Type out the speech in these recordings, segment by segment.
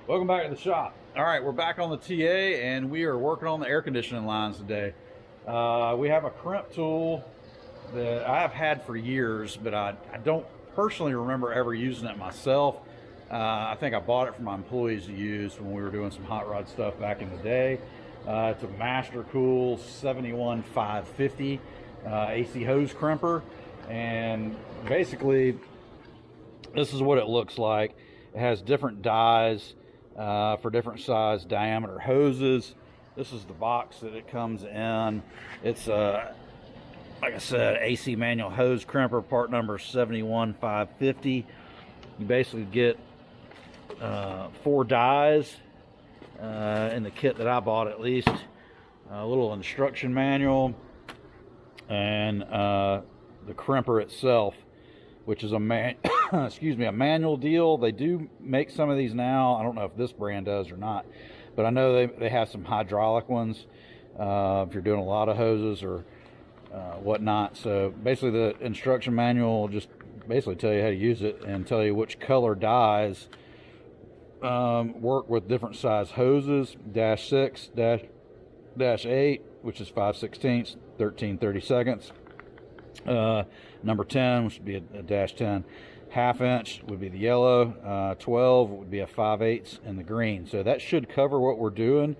Welcome back to the shop. All right, we're back on the TA and we are working on the air conditioning lines today. We have a crimp tool that I have had for years, but I don't personally remember ever using it myself. I think I bought it for my employees to use when we were doing some hot rod stuff back in the day. It's a Master Cool 71550 AC hose crimper, and basically this is what it looks like. It has different dies for different size diameter hoses. This is the box that it comes in. It's like I said, AC manual hose crimper, part number 71550. You basically get 4 dies in the kit that I bought, at least. A little instruction manual, and the crimper itself, which is a manual deal. They do make some of these now. I don't know if this brand does or not, but I know they have some hydraulic ones if you're doing a lot of hoses or whatnot. So basically the instruction manual will just basically tell you how to use it and tell you which color dies work with different size hoses. -6, -8, which is 5/16, 13/32. Number 10, which would be a -10. 1/2 inch would be the yellow. 12 would be a 5/8 in the green. So that should cover what we're doing.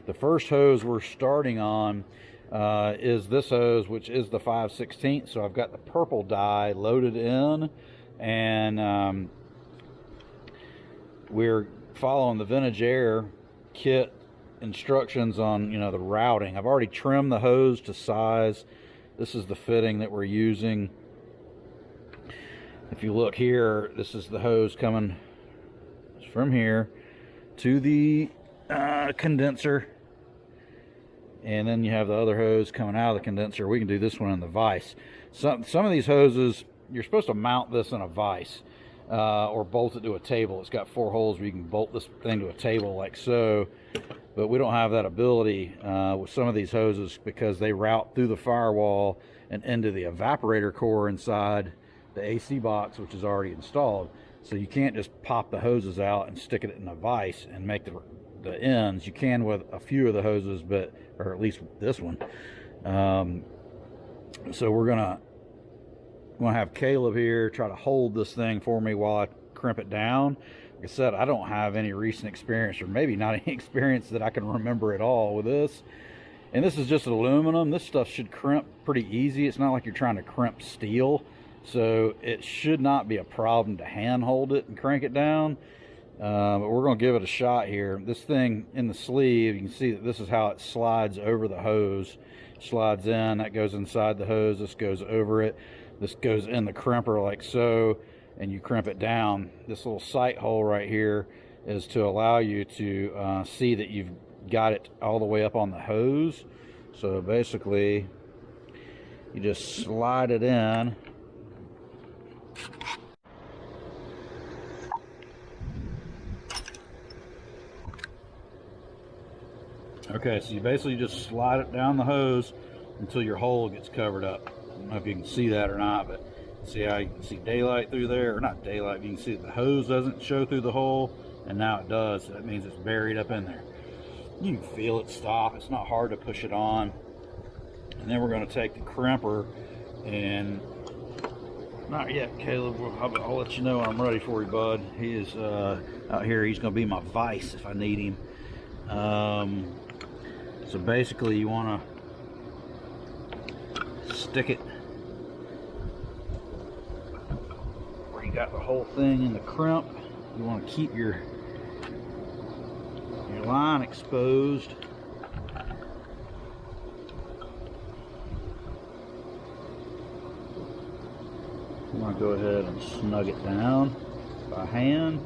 The first hose we're starting on is this hose, which is the 5/16. So I've got the purple dye loaded in, and we're following the Vintage Air kit instructions on the routing. I've already trimmed the hose to size. This is the fitting that we're using. If you look here, this is the hose coming from here to the condenser, and then you have the other hose coming out of the condenser. We can do this one in the vise. Some of these hoses, you're supposed to mount this in a vise or bolt it to a table. It's got 4 holes where you can bolt this thing to a table like so, but we don't have that ability with some of these hoses because they route through the firewall and into the evaporator core inside the AC box, which is already installed. So you can't just pop the hoses out and stick it in a vise and make the ends. You can with a few of the hoses, or at least this one. So we're gonna have Caleb here try to hold this thing for me while I crimp it down. Like I said, I don't have any recent experience, or maybe not any experience that I can remember at all with this. And this is just aluminum. This stuff should crimp pretty easy. It's not like you're trying to crimp steel, so it should not be a problem to hand hold it and crank it down. But we're going to give it a shot here. This thing in the sleeve, you can see that this is how it slides over the hose. Slides in, that goes inside the hose, this goes over it, this goes in the crimper like so, and you crimp it down. This little sight hole right here is to allow you to see that you've got it all the way up on the hose. So basically you just slide it in. Okay, so you basically just slide it down the hose until your hole gets covered up. I don't know if you can see that or not, but see how you can see daylight through there, or not daylight, you can see that the hose doesn't show through the hole, and now it does. So that means it's buried up in there. You can feel it stop. It's not hard to push it on. And then we're going to take the crimper and, not yet, Caleb, I'll let you know when I'm ready for you, bud. He is out here. He's going to be my vise if I need him. So basically you want to stick it where you got the whole thing in the crimp. You want to keep your line exposed. You want to go ahead and snug it down by hand.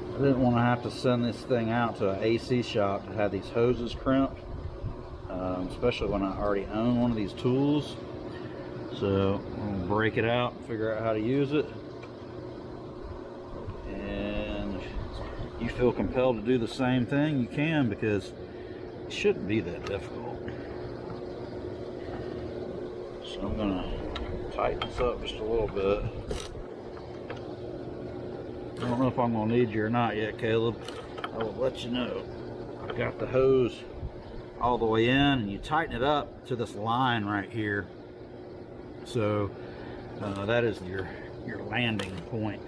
I didn't want to have to send this thing out to an AC shop to have these hoses crimped, especially when I already own one of these tools. So I'm gonna break it out and figure out how to use it. And if you feel compelled to do the same thing, you can, because it shouldn't be that difficult. So I'm gonna Tighten this up just a little bit. I don't know if I'm gonna need you or not yet, Caleb. I will let you know. I've got the hose all the way in, and you tighten it up to this line right here. So that is your landing point.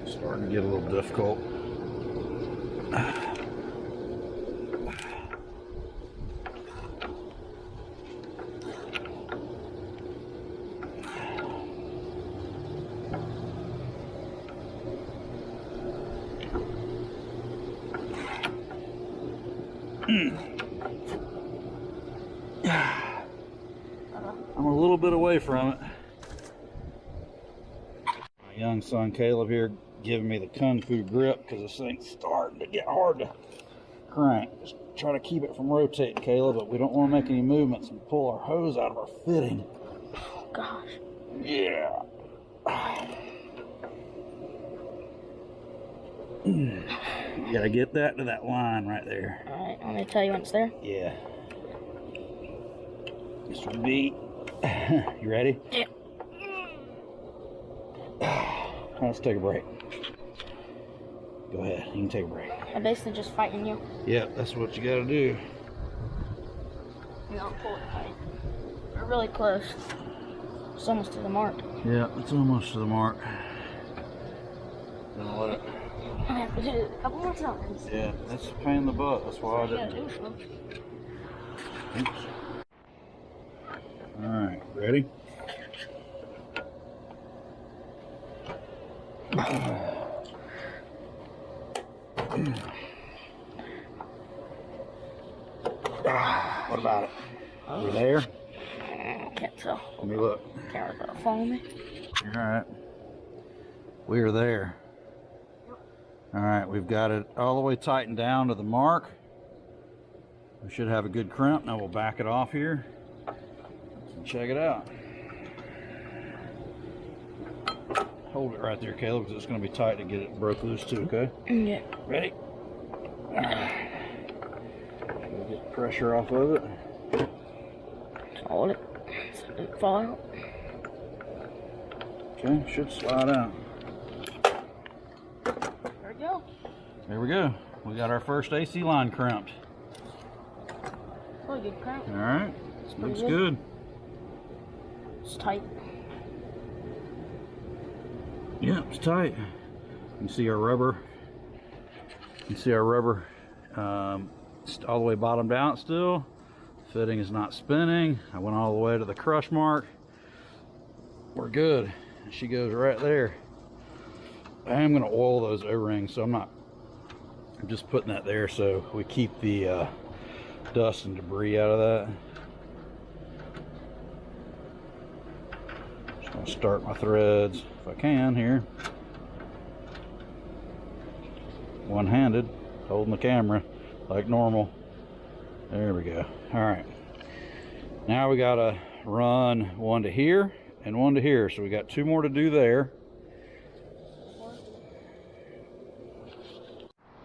Starting to get a little difficult. I'm a little bit away from it. My young son Caleb here giving me the kung fu grip because this thing's starting to get hard to crank. Just try to keep it from rotating, Caleb, but we don't want to make any movements and pull our hose out of our fitting. Oh gosh. Yeah. You gotta get that to that line right there. Alright, I'm gonna tell you when it's there. Yeah. Mr. B. You ready? Yeah. Let's take a break. Go ahead, you can take a break. I'm basically just fighting you. Yeah, that's what you gotta do. You don't pull it tight. We're really close. It's almost to the mark. Yeah, it's almost to the mark. Gonna let it. I have to do it a couple more times. Yeah, that's a pain in the butt. That's why I didn't. Oops. All right, ready? What about it? You there? Can't tell. Let me look. Camera's gonna follow me. All right. We are there. All right, we've got it all the way tightened down to the mark. We should have a good crimp. Now we'll back it off here and check it out. Hold it right there, Caleb, because it's going to be tight to get it broke loose too, okay? Yeah. Ready? All right. We'll get pressure off of it. Hold it. So it doesn't fall out. Okay, should slide out. There we go. There we go. We got our first AC line crimped. Pretty good crimp. All right, pretty looks good. good. It's tight. Yeah, it's tight. You can see our rubber. You can see our rubber all the way bottomed out still. Fitting is not spinning. I went all the way to the crush mark. We're good. She goes right there. I am going to oil those O-rings, so I'm just putting that there so we keep the dust and debris out of that. Just going to start my threads if I can here. One-handed, holding the camera like normal. There we go. All right. Now we got to run one to here and one to here. So we got two more to do there.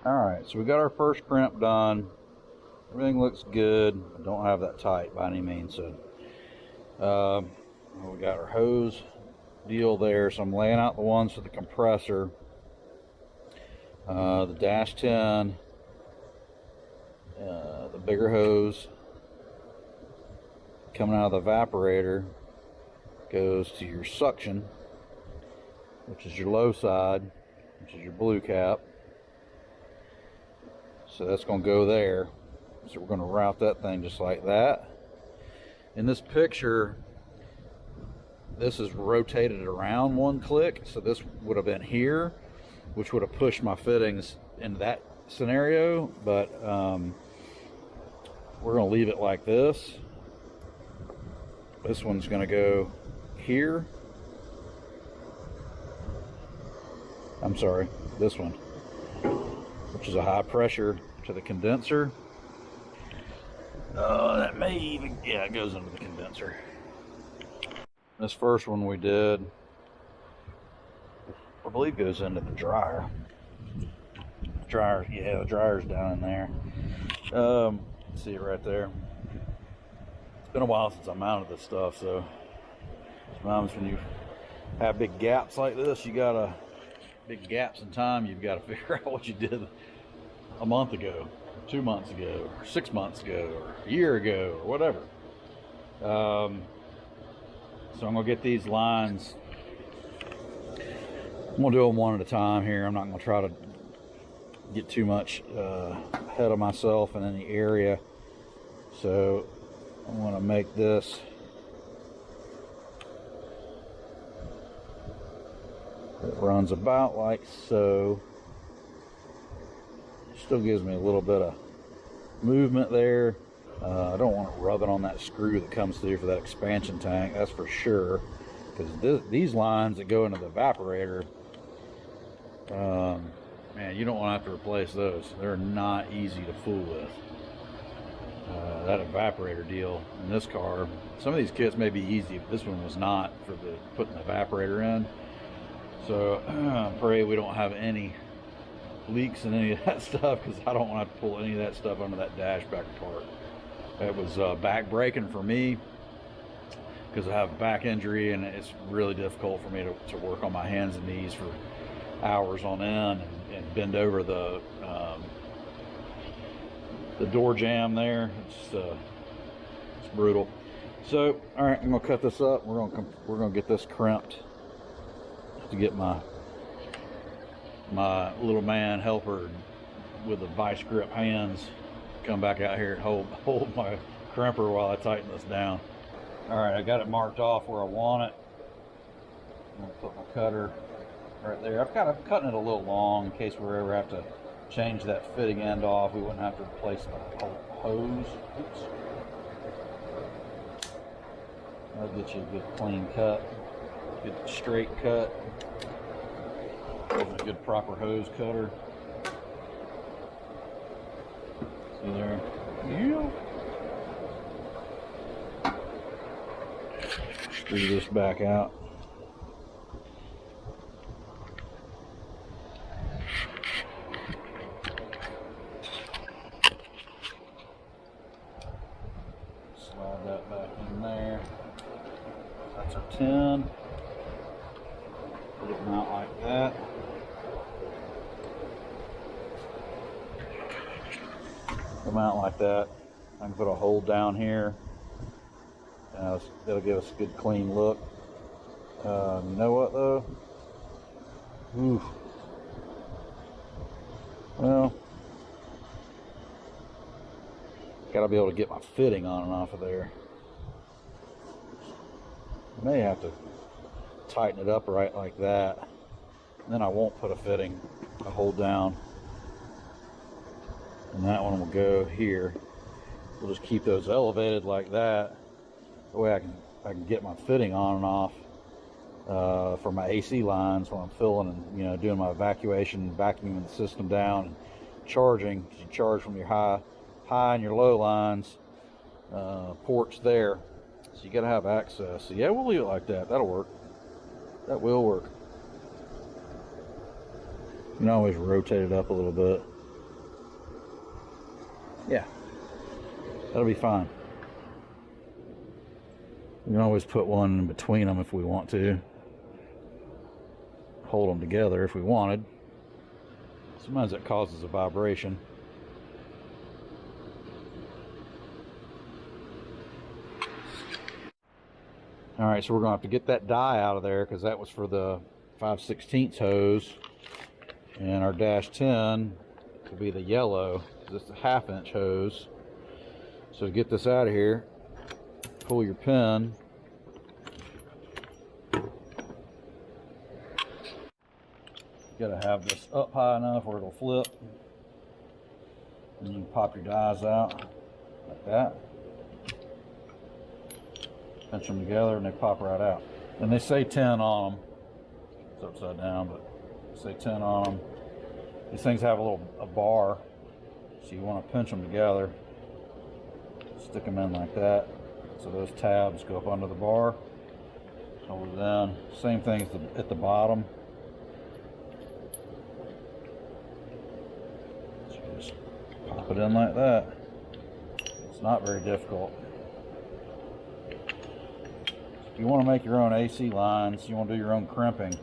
All right, so we got our first crimp done. Everything looks good. I don't have that tight by any means. So we got our hose deal there. So I'm laying out the ones for the compressor, the dash 10, the bigger hose coming out of the evaporator goes to your suction, which is your low side, which is your blue cap. So that's going to go there. So we're going to route that thing just like that. In this picture, this is rotated around one click. So this would have been here, which would have pushed my fittings in that scenario. But we're going to leave it like this. This one's going to go here. I'm sorry, this one, which is a high pressure to the condenser. That may even, yeah, it goes into the condenser. This first one we did, I believe goes into the dryer. Dryer, yeah, the dryer's down in there. See it right there. It's been a while since I mounted this stuff, so sometimes when you have big gaps like this, big gaps in time, you've got to figure out what you did a month ago, 2 months ago, or 6 months ago, or a year ago, or whatever. So I'm gonna get these lines. I'm gonna do them one at a time here. I'm not gonna try to get too much ahead of myself in any area. So I'm gonna make this it runs about like so. Still gives me a little bit of movement there. I don't want it rubbing on that screw that comes through for that expansion tank, that's for sure, because these lines that go into the evaporator, man, you don't want to have to replace those. They're not easy to fool with. That evaporator deal in this car, some of these kits may be easy, but this one was not for the putting the evaporator in. So pray we don't have any leaks in any of that stuff, because I don't want to have to pull any of that stuff under that dash back apart. It was back breaking for me because I have a back injury, and it's really difficult for me to work on my hands and knees for hours on end and bend over the door jamb there. It's brutal. So all right, I'm gonna cut this up. We're gonna get this crimped to get my little man helper with the vice grip hands come back out here and hold my crimper while I tighten this down. All right, I got it marked off where I want it. I'm gonna put my cutter right there. I'm cutting it a little long in case we ever have to change that fitting end off. We wouldn't have to replace the whole hose. Oops. That'll get you a good clean cut, good straight cut. A good proper hose cutter. See there? Yeah. Screw this back out. Slide that back in there. That's our 10. Put it out like that. Come out like that. I can put a hole down here. That'll give us a good clean look. You know what though? Ooh. Well, gotta be able to get my fitting on and off of there. I may have to tighten it up right like that. And then I won't put a hole down. And that one will go here. We'll just keep those elevated like that. That way I can get my fitting on and off for my AC lines when I'm filling and doing my evacuation, vacuuming the system down, and charging. You charge from your high and your low lines ports there. So you got to have access. So yeah, we'll leave it like that. That'll work. That will work. You can always rotate it up a little bit. Yeah, that'll be fine. We can always put one in between them if we want to. Hold them together if we wanted. Sometimes that causes a vibration. All right, so we're gonna have to get that die out of there because that was for the 5/16 hose, and our dash 10 will be the yellow. This is a 1/2 inch hose. So to get this out of here, pull your pin. You gotta have this up high enough where it'll flip. And you can pop your dies out like that. Pinch them together and they pop right out. And they say 10 on them. It's upside down, but they say 10 on them. These things have a bar. So you want to pinch them together, stick them in like that, so those tabs go up under the bar, hold it down. Same thing at the bottom. So you just pop it in like that. not very difficult. If you want to make your own AC lines, you want to do your own crimping,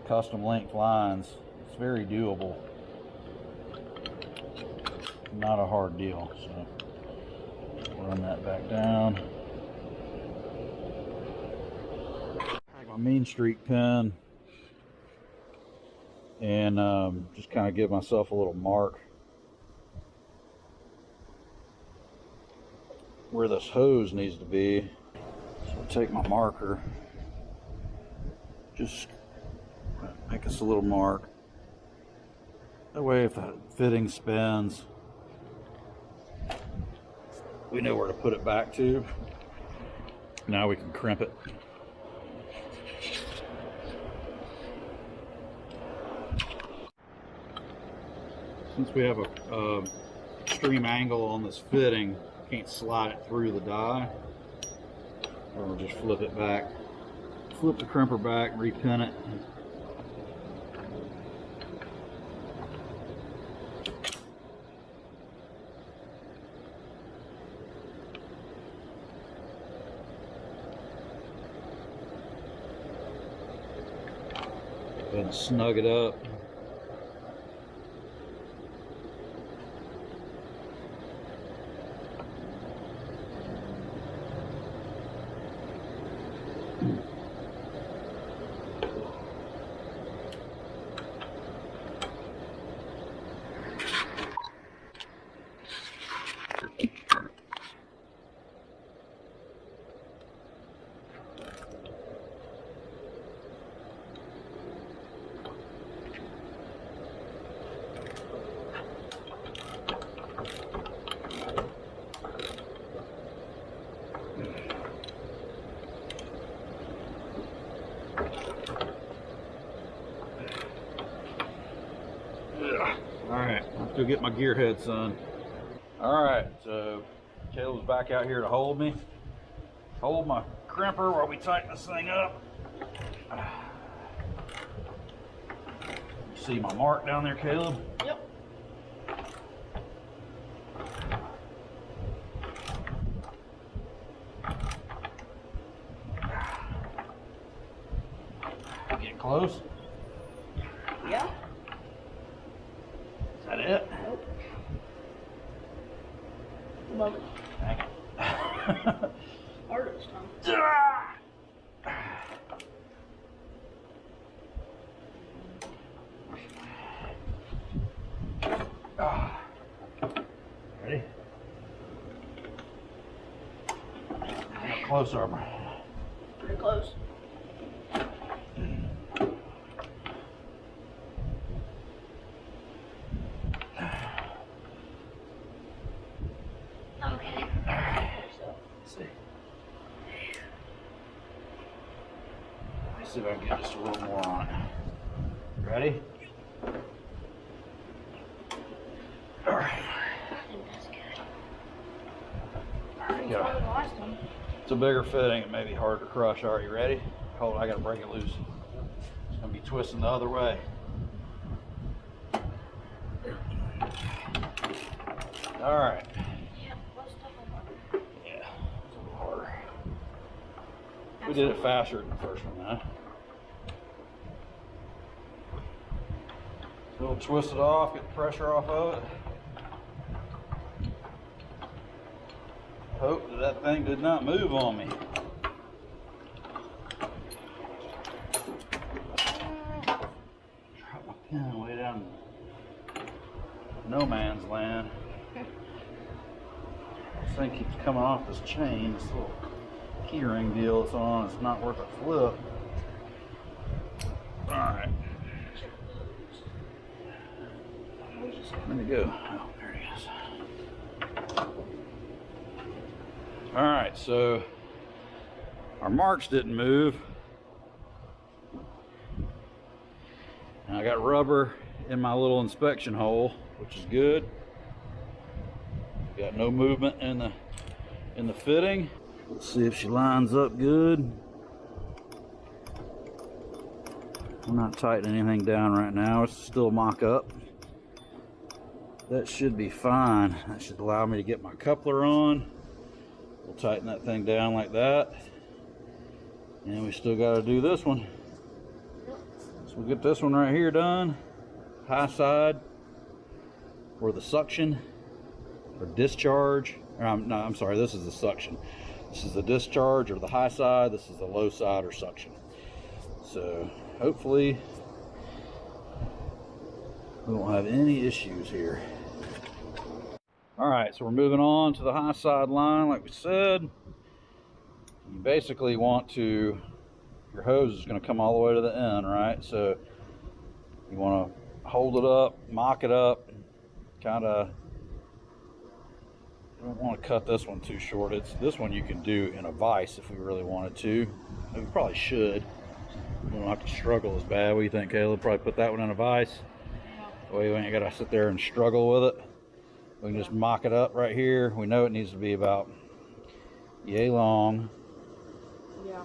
custom length lines, it's very doable. Not a hard deal. So run that back down. Take my Mean Street pen and just kind of give myself a little mark where this hose needs to be. So I'll take my marker, just make us a little mark. That way if the fitting spins, we know where to put it back to. Now we can crimp it. Since we have a extreme angle on this fitting, can't slide it through the die, or we'll just flip it back, flip the crimper back, repin it. Go ahead and snug it up. Alright, let's go get my gear head, son. Alright, so Caleb's back out here to hold me. Hold my crimper while we tighten this thing up. You see my mark down there, Caleb? Yep. Getting close? Yeah. Is that it? Nope. Love it. Dang it. Hard this time. Ready? How close are we? Pretty close. Okay. Let's see. Let's see if I can get just a little more on it. Ready? All right. I think that's good. Yeah. Harder than last time. It's a bigger fitting. It may be hard to crush. All right, you ready? Hold on, I gotta break it loose. It's gonna be twisting the other way. All right. Yeah, let's talk about Yeah, it's a little harder. We did it faster than the first one, huh? So we'll twist it off, get the pressure off of it. Hope that thing did not move on me. Drop my pen way down no man's land. This thing keeps coming off this chain, this little key ring deal it's on. It's not worth a flip. All right. Where'd it go? Oh, there it is. All right, so our marks didn't move. And I got rubber in my little inspection hole, which is good. Got no movement in the fitting. Let's see if she lines up good. I'm not tightening anything down right now. It's still mock up. that should be fine. That should allow me to get my coupler on. We'll tighten that thing down like that. And we still got to do this one. So we'll get this one right here done. High side for the suction or discharge. No, I'm sorry, this is the suction. This is the discharge or the high side. This is the low side or suction. So hopefully we won't have any issues here. All right, so we're moving on to the high side line like we said. You basically want to, your hose is going to come all the way to the end, right? So you want to hold it up, mock it up, kind of, you don't want to cut this one too short. This one you can do in a vise if we really wanted to. We probably should. We don't have to struggle as bad. What do you think, Caleb? Probably put that one in a vise. That way you ain't got to sit there and struggle with it. We can just mock it up right here. We know it needs to be about yay long. Yeah.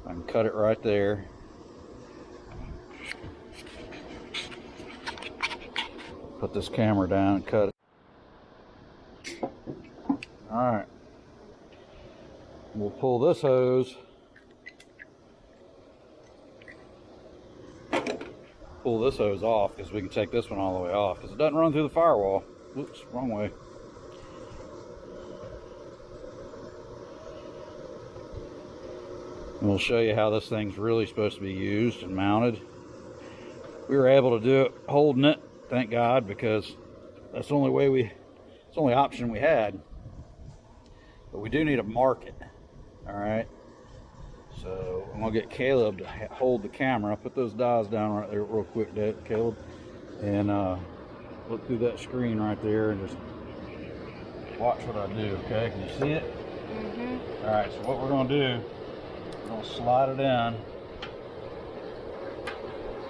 I can cut it right there. Put this camera down and cut it. All right. We'll pull this hose. Pull this hose off because we can take this one all the way off because it doesn't run through the firewall. Oops, wrong way. And we'll show you how this thing's really supposed to be used and mounted. We were able to do it holding it, thank God, because that's the only way it's the only option we had. But we do need to mark it. All right. So I'm gonna get Caleb to hold the camera. Put those dials down right there real quick, Caleb, and look through that screen right there and just watch what I do. Okay, can you see it? Mm-hmm. All right. So what we're gonna do, we're gonna slide it in.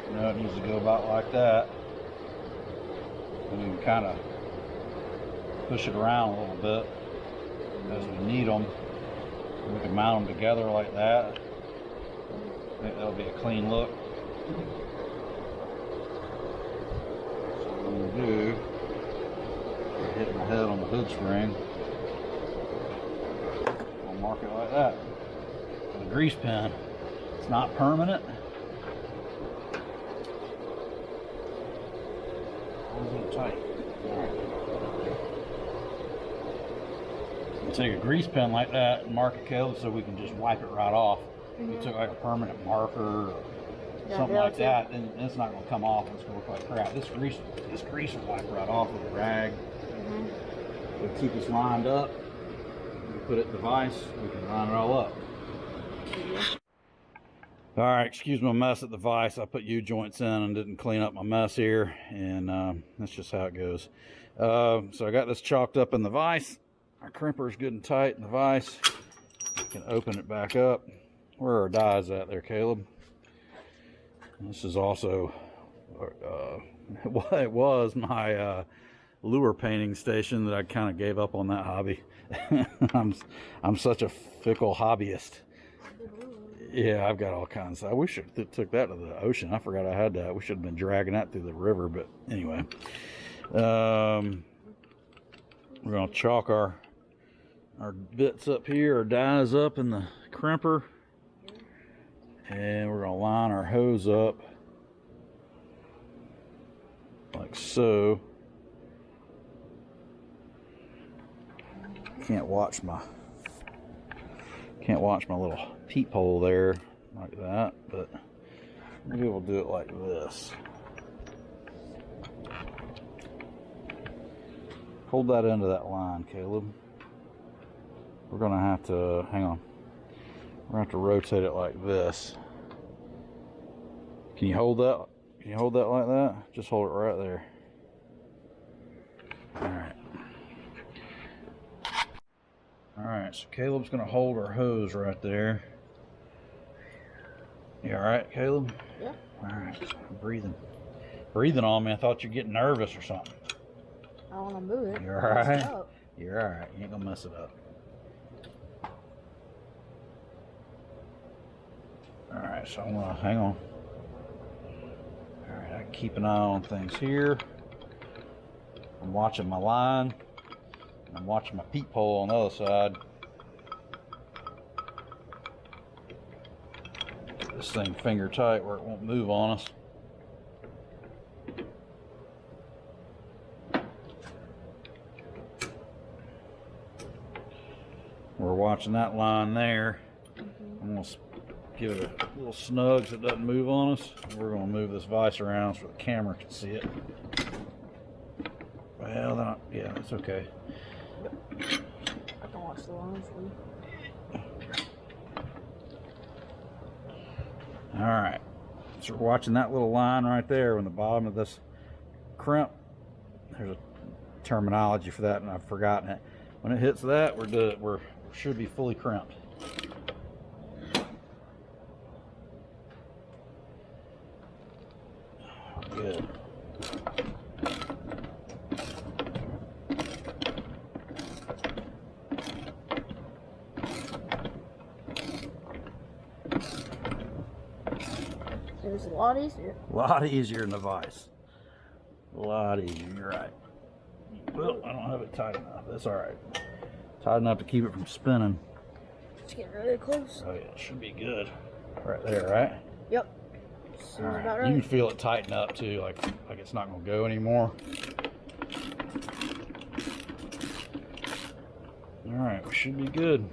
You know, it needs to go about like that, and we can kind of push it around a little bit as we need them. We can mount them together like that. I think that'll be a clean look. So what I'm going to do, I'm hitting my head on the hood spring. I'll mark it like that with a grease pen. It's not permanent. Hold it tight. All right. Take a grease pen like that and mark it, Caleb, so we can just wipe it right off. If you took like a permanent marker or something like that, then it's not going to come off. It's going to look like crap. This grease will wipe right off with a rag. It'll keep us lined up. We put it in the vise, we can line it all up. All right, excuse my mess at the vise. I put U-joints in and didn't clean up my mess here, and that's just how it goes. So I got this chalked up in the vise. Our crimper is good and tight in the vise. We can open it back up. Where are our dies at there, Caleb? This is also, it was my lure painting station that I kind of gave up on that hobby. I'm such a fickle hobbyist. Yeah, I've got all kinds. I wish I took that to the ocean. I forgot I had that. We should have been dragging that through the river, but anyway. We're going to chalk our bits up here, our dies up in the crimper, and we're going to line our hose up like so. Can't watch my little peephole there like that, but maybe we'll do it like this. Hold that into that line, Caleb. We're gonna have to, hang on. We're gonna have to rotate it like this. Can you hold that? Can you hold that like that? Just hold it right there. Alright. Alright, so Caleb's gonna hold our hose right there. You alright, Caleb? Yeah. Alright, breathing on me. I thought you're getting nervous or something. I want to move it. You're alright. You're alright. You ain't gonna mess it up. Alright, so I'm gonna hang on. Alright, I can keep an eye on things here. I'm watching my line. I'm watching my peephole on the other side. Get this thing finger tight where it won't move on us. We're watching that line there. I'm going to give it a little snug so it doesn't move on us. We're going to move this vise around so the camera can see it. Well, then yeah, that's okay. I can watch the line for you. All right. So we're watching that little line right there on the bottom of this crimp. There's a terminology for that, and I've forgotten it. When it hits that, we should be fully crimped. Good. It was a lot easier. A lot easier than the vise. A lot easier, you're right. Well, I don't have it tight enough. That's all right. Tight enough to keep it from spinning. Just get really close. Oh yeah, it should be good. Right there, right? Yep. Seems All right. about right. You can feel it tighten up too, like it's not gonna go anymore. All right, we should be good.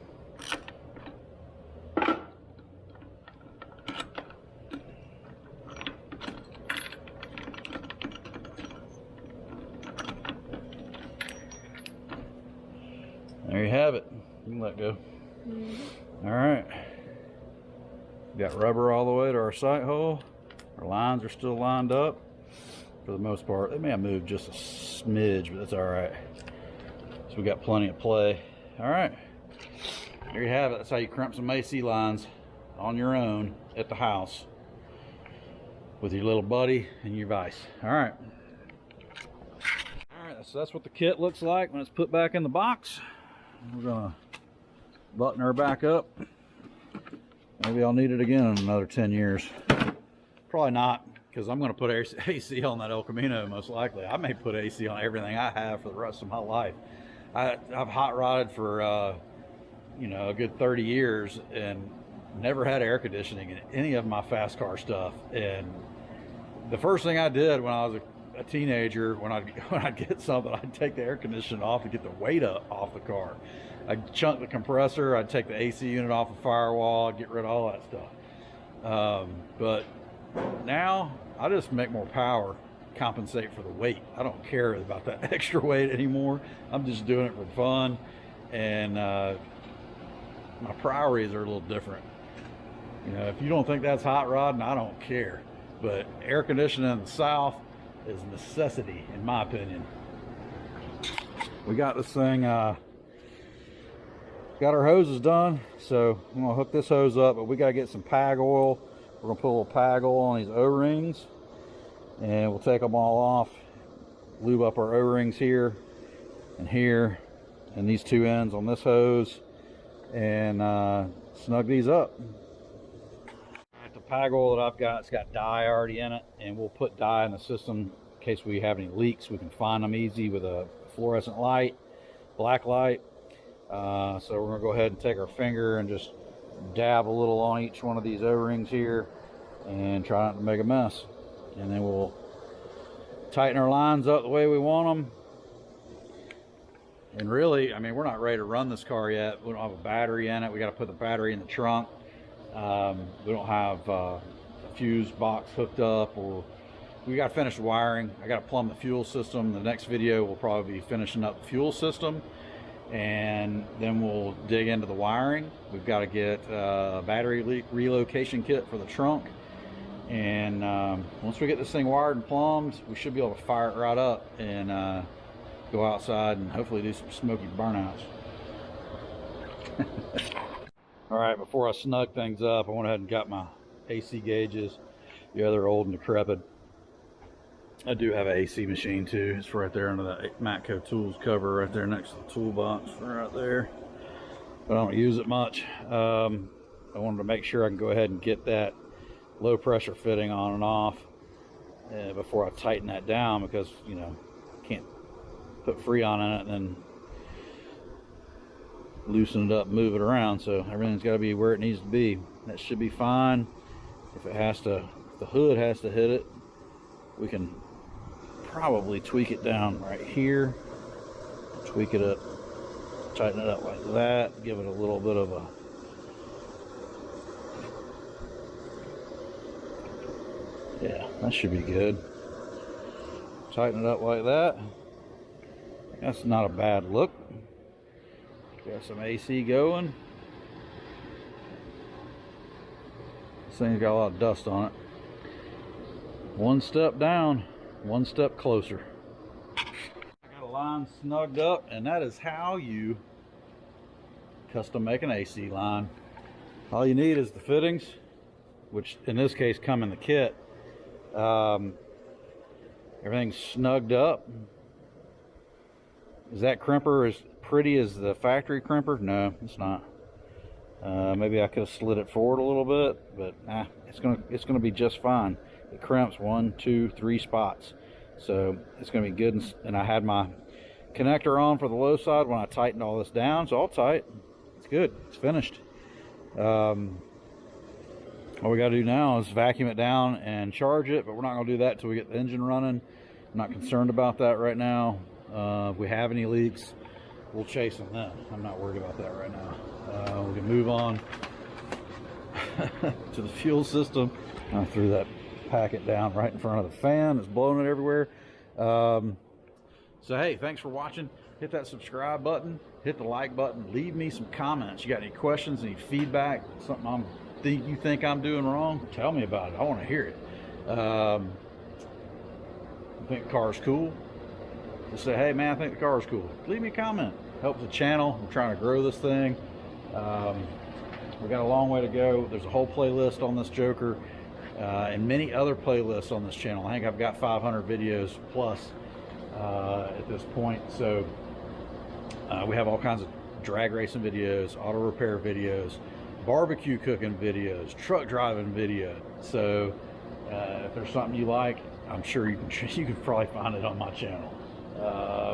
There you have it. You can let go. All right. Got rubber all the way to our sight hole. Our lines are still lined up for the most part. They may have moved just a smidge, but that's all right. So we got plenty of play. All right. There you have it. That's how you crimp some AC lines on your own at the house with your little buddy and your vise. All right. All right. So that's what the kit looks like when it's put back in the box. We're gonna button her back up. Maybe I'll need it again in another 10 years. Probably not, because I'm gonna put AC on that El Camino most likely. I may put AC on everything I have for the rest of my life. I've hot rodded for you know, a good 30 years and never had air conditioning in any of my fast car stuff. And the first thing I did when I was a teenager, when I'd get something, I'd take the air conditioning off to get the weight up off the car. I'd chunk the compressor, I'd take the AC unit off the firewall, I'd get rid of all that stuff. But now I just make more power compensate for the weight. I don't care about that extra weight anymore. I'm just doing it for fun, and my priorities are a little different. You know, if you don't think that's hot rodding, I don't care. But air conditioning in the South is a necessity, in my opinion. We got this thing, got our hoses done, so I'm gonna hook this hose up, but we gotta get some PAG oil. We're gonna put a little PAG oil on these O-rings, and we'll take them all off, lube up our O-rings here, and these two ends on this hose, and snug these up. The PAG oil that I've got, it's got dye already in it, and we'll put dye in the system in case we have any leaks. We can find them easy with a fluorescent light, black light. So we're gonna go ahead and take our finger and just dab a little on each one of these O-rings here and try not to make a mess. And then we'll tighten our lines up the way we want them. And really, I mean, we're not ready to run this car yet. We don't have a battery in it. We got to put the battery in the trunk. We don't have a fuse box hooked up, or we got to finish the wiring. I got to plumb the fuel system. The next video will probably be finishing up the fuel system, and then we'll dig into the wiring. We've got to get a battery relocation kit for the trunk, and once we get this thing wired and plumbed, we should be able to fire it right up and go outside and hopefully do some smoky burnouts. All right, before I snug things up, I went ahead and got my AC gauges. Yeah, they're old and decrepit. I do have an AC machine too. It's right there under the Matco Tools cover right there next to the toolbox right there. But I don't use it much. I wanted to make sure I can go ahead and get that low pressure fitting on and off before I tighten that down, because, you know, can't put Freon in it and then loosen it up, move it around. So everything's got to be where it needs to be. That should be fine. If it has to, if the hood has to hit it, we can probably tweak it down right here, tweak it up, tighten it up like that, give it a little bit of a yeah, that should be good. Tighten it up like that. That's not a bad look. Got some AC going. This thing's got a lot of dust on it. One step down, one step closer. I got a line snugged up, and that is how you custom make an AC line. All you need is the fittings, which in this case come in the kit. Everything's snugged up. Is that crimper as pretty as the factory crimper? No, it's not. Maybe I could have slid it forward a little bit, but it's gonna be just fine. It crimps 1, 2, 3 spots, so it's gonna be good. And I had my connector on for the low side when I tightened all this down, so all tight. It's good. It's finished. All we got to do now is vacuum it down and charge it, but we're not going to do that until we get the engine running. I'm not concerned about that right now. If we have any leaks, we'll chase them then. I'm not worried about that right now. We can move on to the fuel system. I threw that packet down right in front of the fan. It's blowing it everywhere. So hey, thanks for watching. Hit that subscribe button, hit the like button, leave me some comments. You got any questions, any feedback, something you think I'm doing wrong? Tell me about it. I want to hear it. You think the car's cool? Just say, hey man, I think the car's cool. Leave me a comment. Helps the channel. I'm trying to grow this thing. We got a long way to go. There's a whole playlist on this Joker and many other playlists on this channel. I think I've got 500 videos plus at this point. So we have all kinds of drag racing videos, auto repair videos, barbecue cooking videos, truck driving video. So if there's something you like, I'm sure you can probably find it on my channel.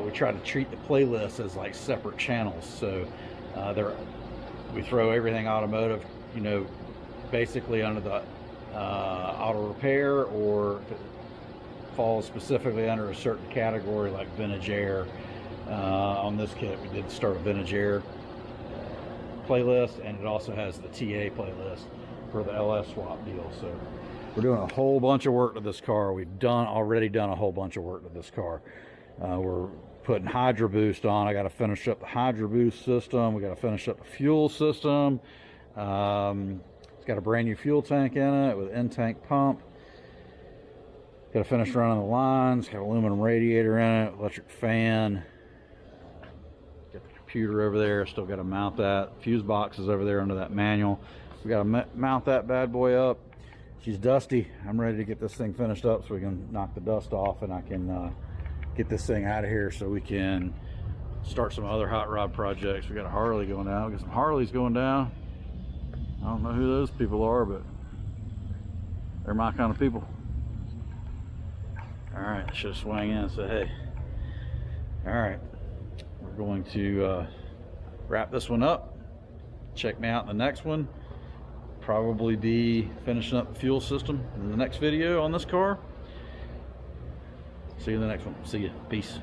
We try to treat the playlists as like separate channels. So we throw everything automotive, you know, basically under the auto repair, or if it falls specifically under a certain category like vintage air. On this kit we did start a vintage air playlist, and it also has the TA playlist for the LS swap deal. So we're doing a whole bunch of work to this car. We've already done a whole bunch of work to this car. We're putting Hydro Boost on. I got to finish up the Hydro Boost system. We got to finish up the fuel system. It's got a brand new fuel tank in it with in-tank pump. Got to finish running the lines. Got aluminum radiator in it, electric fan. Got the computer over there. Still got to mount that. Fuse box is over there under that manual. We got to mount that bad boy up. She's dusty. I'm ready to get this thing finished up so we can knock the dust off, and I can get this thing out of here so we can start some other hot rod projects. We got a Harley going down. We got some Harleys going down. I don't know who those people are, but they're my kind of people. All right, should swing in and say hey. All right, we're going to wrap this one up. Check me out in the next one. Probably be finishing up the fuel system in the next video on this car. See you in the next one. See ya. Peace.